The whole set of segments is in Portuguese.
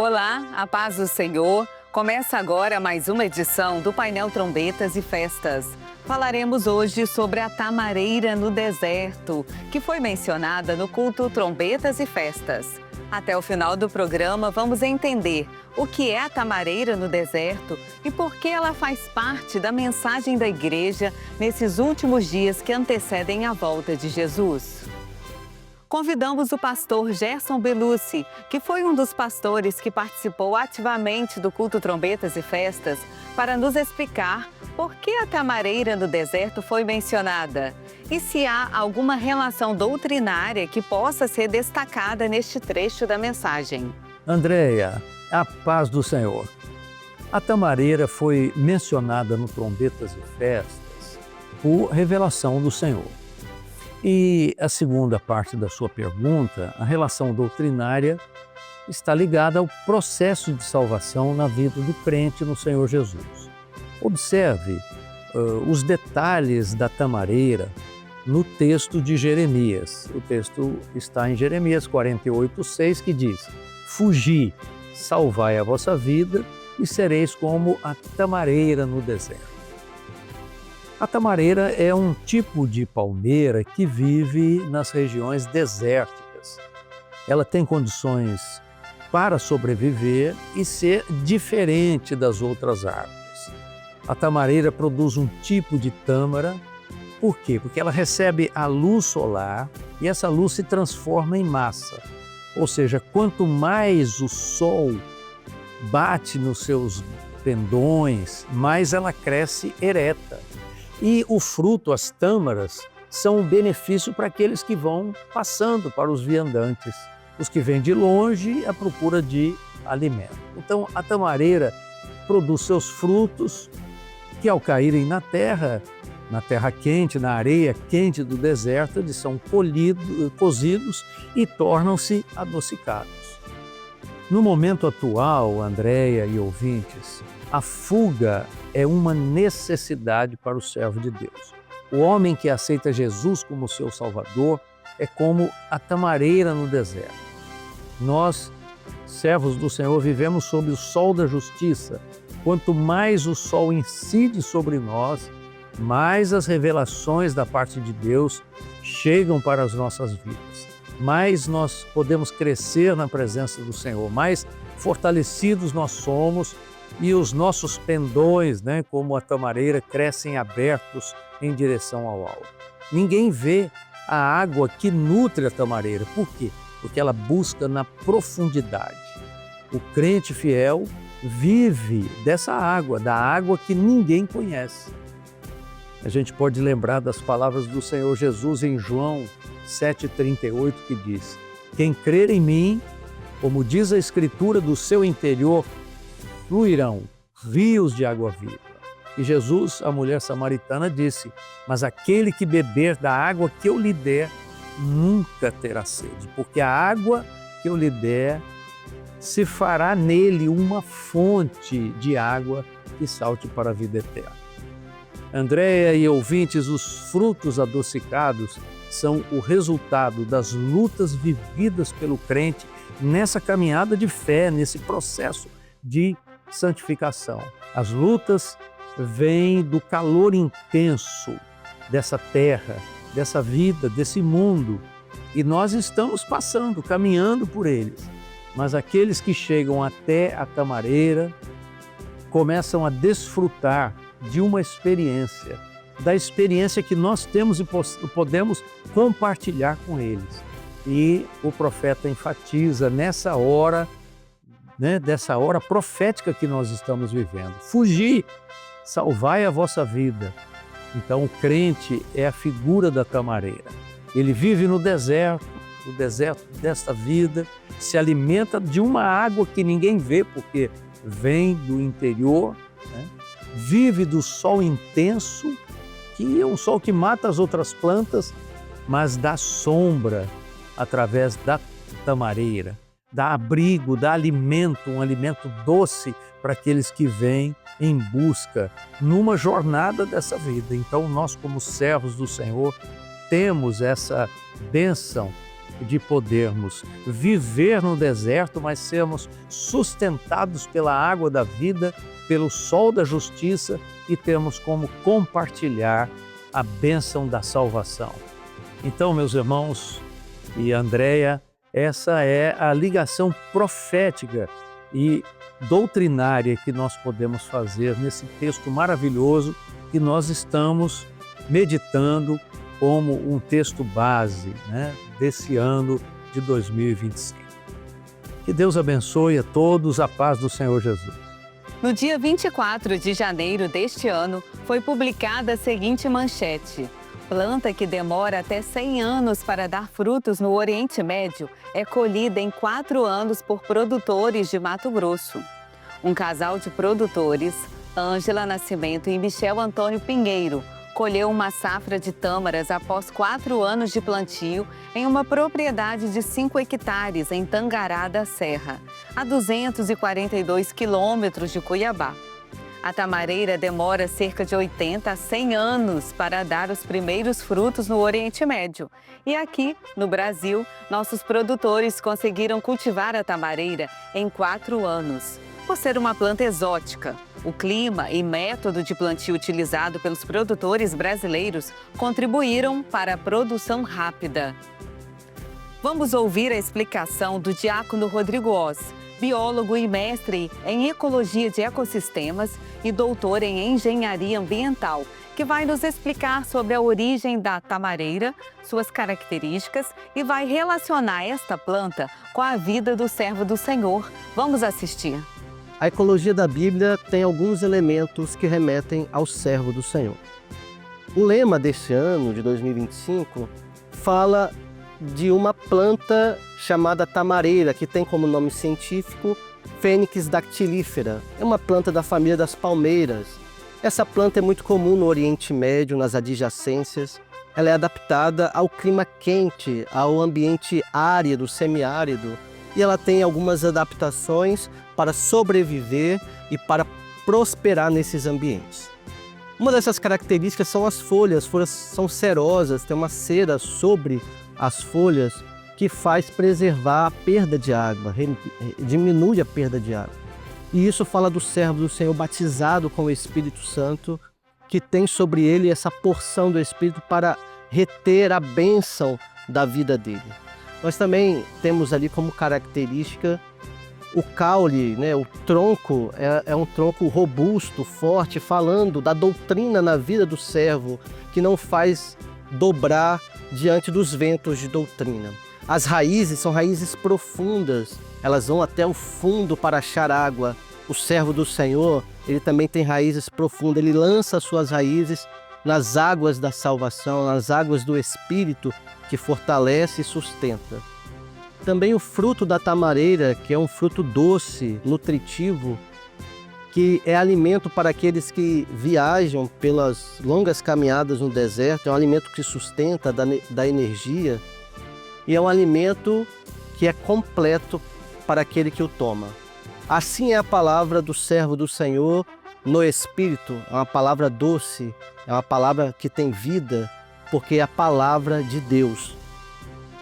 Olá, a paz do Senhor. Começa agora mais uma edição do Painel Trombetas e Festas. Falaremos hoje sobre a tamareira no deserto, que foi mencionada no culto Trombetas e Festas. Até o final do programa, vamos entender o que é a tamareira no deserto e por que ela faz parte da mensagem da igreja nesses últimos dias que antecedem a volta de Jesus. Convidamos o pastor Gerson Belucci, que foi um dos pastores que participou ativamente do culto Trombetas e Festas, para nos explicar por que a tamareira no deserto foi mencionada e se há alguma relação doutrinária que possa ser destacada neste trecho da mensagem. Andréia, a paz do Senhor. A tamareira foi mencionada no Trombetas e Festas por revelação do Senhor. E a segunda parte da sua pergunta, a relação doutrinária, está ligada ao processo de salvação na vida do crente no Senhor Jesus. Observe os detalhes da tamareira no texto de Jeremias. O texto está em Jeremias 48:6, que diz: Fugi, salvai a vossa vida e sereis como a tamareira no deserto. A tamareira é um tipo de palmeira que vive nas regiões desérticas. Ela tem condições para sobreviver e ser diferente das outras árvores. A tamareira produz um tipo de tâmara. Por quê? Porque ela recebe a luz solar e essa luz se transforma em massa. Ou seja, quanto mais o sol bate nos seus pendões, mais ela cresce ereta. E o fruto, as tâmaras, são um benefício para aqueles que vão passando, para os viandantes, os que vêm de longe à procura de alimento. Então, a tamareira produz seus frutos que, ao caírem na terra quente, na areia quente do deserto, eles são cozidos e tornam-se adocicados. No momento atual, Andréia e ouvintes, a fuga é uma necessidade para o servo de Deus. O homem que aceita Jesus como seu Salvador é como a tamareira no deserto. Nós, servos do Senhor, vivemos sob o sol da justiça. Quanto mais o sol incide sobre nós, mais as revelações da parte de Deus chegam para as nossas vidas. Mais nós podemos crescer na presença do Senhor, mais fortalecidos nós somos e os nossos pendões, como a tamareira, crescem abertos em direção ao alto. Ninguém vê a água que nutre a tamareira. Por quê? Porque ela busca na profundidade. O crente fiel vive dessa água, da água que ninguém conhece. A gente pode lembrar das palavras do Senhor Jesus em João 7,38, que diz: Quem crer em mim, como diz a Escritura, do seu interior fluirão rios de água viva. E Jesus, a mulher samaritana, disse: Mas aquele que beber da água que eu lhe der, nunca terá sede, porque a água que eu lhe der se fará nele uma fonte de água que salte para a vida eterna. Andréia e ouvintes, os frutos adocicados são o resultado das lutas vividas pelo crente nessa caminhada de fé, nesse processo de santificação. As lutas vêm do calor intenso dessa terra, dessa vida, desse mundo, e nós estamos passando, caminhando por eles. Mas aqueles que chegam até a tamareira começam a desfrutar de uma experiência, da experiência que nós temos e podemos compartilhar com eles. E o profeta enfatiza nessa hora, dessa hora profética que nós estamos vivendo: Fugi, salvai a vossa vida. Então o crente é a figura da tamareira. Ele vive no deserto desta vida, se alimenta de uma água que ninguém vê, porque vem do interior, vive do sol intenso, que é um sol que mata as outras plantas, mas dá sombra através da tamareira, dá abrigo, dá alimento, um alimento doce para aqueles que vêm em busca numa jornada dessa vida. Então nós, como servos do Senhor, temos essa bênção de podermos viver no deserto, mas sermos sustentados pela água da vida, pelo sol da justiça e termos como compartilhar a bênção da salvação. Então, meus irmãos e Andréia, essa é a ligação profética e doutrinária que nós podemos fazer nesse texto maravilhoso que nós estamos meditando como um texto base, desse ano de 2025. Que Deus abençoe a todos, a paz do Senhor Jesus. No dia 24 de janeiro deste ano, foi publicada a seguinte manchete: planta que demora até 100 anos para dar frutos no Oriente Médio é colhida em 4 anos por produtores de Mato Grosso. Um casal de produtores, Ângela Nascimento e Michel Antônio Pinheiro, colheu uma safra de tâmaras após 4 anos de plantio em uma propriedade de 5 hectares em Tangará da Serra, a 242 quilômetros de Cuiabá. A tamareira demora cerca de 80 a 100 anos para dar os primeiros frutos no Oriente Médio. E aqui, no Brasil, nossos produtores conseguiram cultivar a tamareira em 4 anos. Por ser uma planta exótica, o clima e método de plantio utilizado pelos produtores brasileiros contribuíram para a produção rápida. Vamos ouvir a explicação do diácono Rodrigo Oz, biólogo e mestre em ecologia de ecossistemas e doutor em engenharia ambiental, que vai nos explicar sobre a origem da tamareira, suas características e vai relacionar esta planta com a vida do servo do Senhor. Vamos assistir. A ecologia da Bíblia tem alguns elementos que remetem ao servo do Senhor. O lema desse ano, de 2025, fala de uma planta chamada tamareira, que tem como nome científico Fênix dactilífera. É uma planta da família das palmeiras. Essa planta é muito comum no Oriente Médio, nas adjacências. Ela é adaptada ao clima quente, ao ambiente árido, semiárido, e ela tem algumas adaptações para sobreviver e para prosperar nesses ambientes. Uma dessas características são as folhas. As folhas são cerosas, tem uma cera sobre as folhas que faz preservar a perda de água, diminui a perda de água. E isso fala do servo do Senhor batizado com o Espírito Santo, que tem sobre ele essa porção do Espírito para reter a bênção da vida dele. Nós também temos ali como característica o caule, o tronco, é um tronco robusto, forte, falando da doutrina na vida do servo, que não faz dobrar diante dos ventos de doutrina. As raízes são raízes profundas, elas vão até o fundo para achar água. O servo do Senhor, ele também tem raízes profundas, ele lança suas raízes nas águas da salvação, nas águas do Espírito, que fortalece e sustenta. Também o fruto da tamareira, que é um fruto doce, nutritivo, que é alimento para aqueles que viajam pelas longas caminhadas no deserto, é um alimento que sustenta, dá energia, e é um alimento que é completo para aquele que o toma. Assim é a palavra do servo do Senhor no Espírito, é uma palavra doce, é uma palavra que tem vida, porque é a palavra de Deus.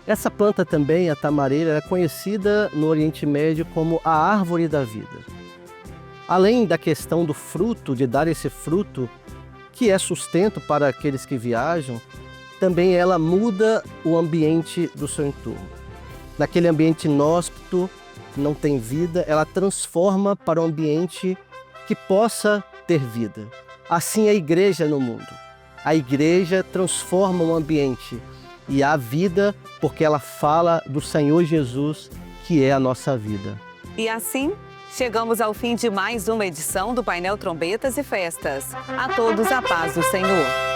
Essa planta também, a tamareira, é conhecida no Oriente Médio como a árvore da vida. Além da questão do fruto, de dar esse fruto, que é sustento para aqueles que viajam, também ela muda o ambiente do seu entorno. Naquele ambiente inóspito, que não tem vida, ela transforma para um ambiente que possa ter vida. Assim é a igreja no mundo. A igreja transforma o ambiente e há vida porque ela fala do Senhor Jesus, que é a nossa vida. E assim, chegamos ao fim de mais uma edição do Painel Trombetas e Festas. A todos a paz do Senhor.